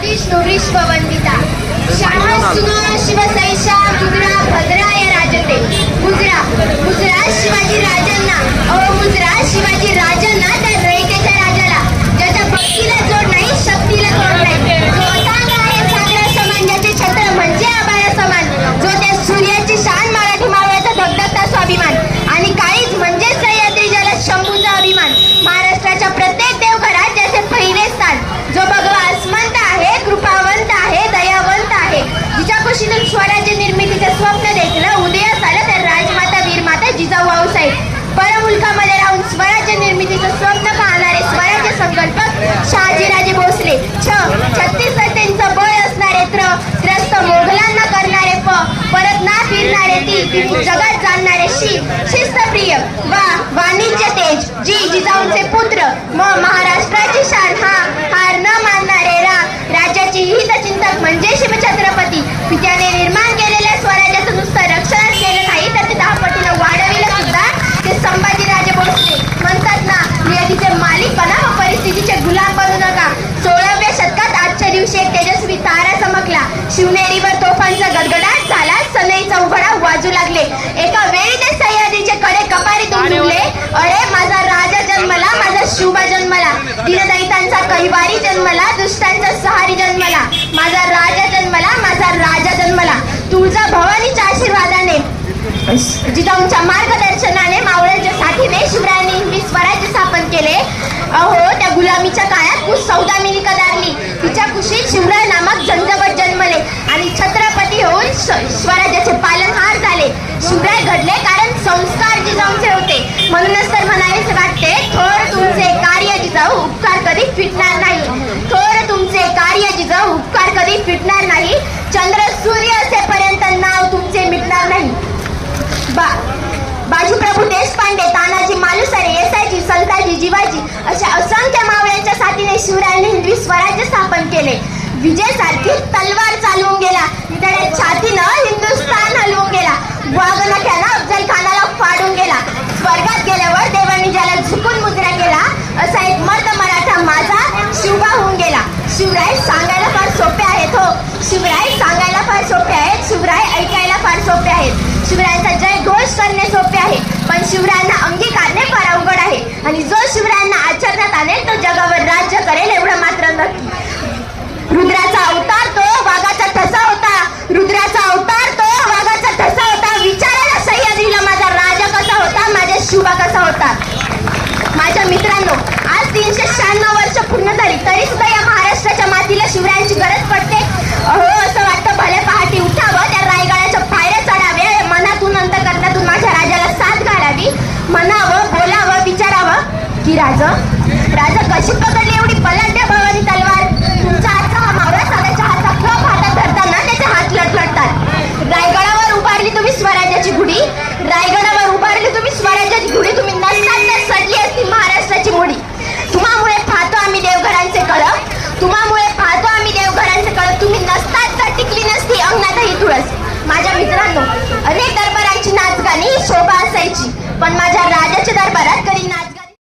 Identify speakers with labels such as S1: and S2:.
S1: विश्ववंदिता शाळा सुनो शिवसैषा मुद्रा भद्राय राजते मुद्रा मुद्रा शिवाजी राजांना मुद्रा शिवाजी राजांना त्या रयतेच्या राजाला ज्याच्या भक्तीला जोड नाही शक्तीला जोड नाही जो अथांग आहे सागरा समान ज्याचे छत्र म्हणजे आभाळा समान जो त्या सूर्याची शान मराठी मावळ्याचा धगधगता स्वाभिमान आणि काळीज म्हणजे सह्याद्री ज्याला शंभूचा अभिमान महाराष्ट्राच्या प्रत्येक देवघरात ज्याचे पहिले स्थान जो भगवा आसमंत आहे कृपावंत आहे दयावंत आहे जिच्या कुशीतून स्वराज्य निर्मितीचे स्वप्न देखलं उदयास आलं तर राजमाता वीरमाता जिजाऊ आऊसाहेब परमुलकामध्ये राहून स्वराज्य निर्मितीचं स्वप्न पाहणारे स्वराज्य संकल्पक शहाजीराजे भोसले छत्तीस त्यांचं बळ असणारे त्रस्त मोगलांना करणारे परत ना फिरणारे ती जगात जाणणारे शिस्तप्रिय वाणिज्य तेज जिजाऊंचे पुत्र महाराष्ट्राची शान हार न मानणारे राज्याची हितचिंतक म्हणजे शिवछत्रपती पित्याने निर्माण केलेल्या स्वराज्याचं नुसतं रक्षणच केलं नाही तर ते 10 पटीनं वाढविलं सुद्धा ते संभाजीराजे भोसले म्हणतात ना नियतीचे मालिक बना व परिस्थितीचे गुलाम बनू नका 16व्या शतकात आजच्या दिवशी एक तेजस्वी तारा चमकला शिवनेरीवर तोफांचा गडगडाट झाला सनईचा उघडा वाजू लागले एका वेळी ते सह्याद्रीचे कडे कपारीतून झुकले अरे माझा राजा जन्मला माझा शुभा जन्मला दीनदलितांचा कैवारी जन्मला दुष्टांचा सहारी जन्मला माझा राजा जन्मला माझा राजा जन्मला तुळजा भवानीच्या आशीर्वादाने जिजाऊंच्या मार्गदर्शनाने मावळ्यांच्या साथीने शिवरायांनी हिंदवी स्वराज्य स्थापन केले अहो त्या गुलामीच्या काळात सौदामिनी कदारली तिच्या कुशीत शिवराय नामक झंझावत जन्मले आणि छत्रपती होऊन स्वराज्याचे पालनहार झाले शिवराय घडले कारण संस्कार जिजाऊंचे होते म्हणूनच तर म्हणावेसे वाटते थोर तुमचे कार्य जिजाऊ उपकार कधी फिटणार नाही थोर तुमचे कार्य जिजाऊ उपकार कधी फिटणार नाही चंद्र सूर्य असेपर्यंत नाव तुमचे मिटणार नाही बाजीप्रभू देशपांडे तानाजी मालुसरे येसाजी संताजी जिवाजी अशा असंख्य मावळ्यांच्या साथीने शिवरायांनी हिंदवी स्वराज्य स्थापन केले विजय सारखी तलवार चालवून गेला निधड्या छातीनं हिंदुस्थान हलवून गेला वाघनख्यानं अफजल खानाला फाडून गेला स्वर्गात गेल्यावर देवांनी ज्याला झुकून मुजरा केला असा एक मर्द मराठा माझा शिवबा होऊन गेला शिवराय सांगायला फार सोपे आहेत हो शिवराय सांगायला फार सोपे आहेत शिवराय ऐकायला फार सोपे आहेत शिवरायांचा जय घोष करणे सोपे आहे पण शिवरायांना अंगीकारणे फार अवघड आहे आणि जो शिवरायांना आचरणात आणेल तो जगावर राज्य करेल एवढं मात्र नक्की रुद्राचा अवतार तो वाघाचा ठसा होता रुद्राचा अवतार तो वाघाचा ठसा होता विचारायला सह्याद्रीला माझा राजा कसा होता माझा शुभा कसा होता माझ्या मित्रांनो आज 396 वर्ष पूर्ण झाली तरी सुद्धा या महाराष्ट्राच्या मातीला शिवरायांची गरज पडते अहो असं वाटतं भले पहाटे उठावं त्या रायगडाच्या पायऱ्या चढाव्या मनातून अंतःकरणातून माझ्या राजाला साथ घालावी म्हणावं बोलावं विचारावं की राजा कशी पकडली एवढी बलाढ्य भवानी तलवार तुमच्या हातचा हा मावळा साध्याच्या हातचा कप हातात धरताना त्याचे हात लटलटतात रायगडावर उभारली तुम्ही स्वराज्याची गुढी रायगडावर उभारली तुम्ही स्वराज्याची गुढी तुम्ही नसतात तर सडली असती महाराष्ट्राची मुडी तुम्हामुळे पाहतो आम्ही देवघरांचे कळप तुम्हामुळे पाहतो आम्ही देवघरांचे कळप तुम्ही नसतात तर टिकली नसती अंगणातही तुळस माझ्या मित्रांनो अनेक दरबारांची नाचगाणी शोभा असायची पण माझ्या राजाच्या दरबारात कधी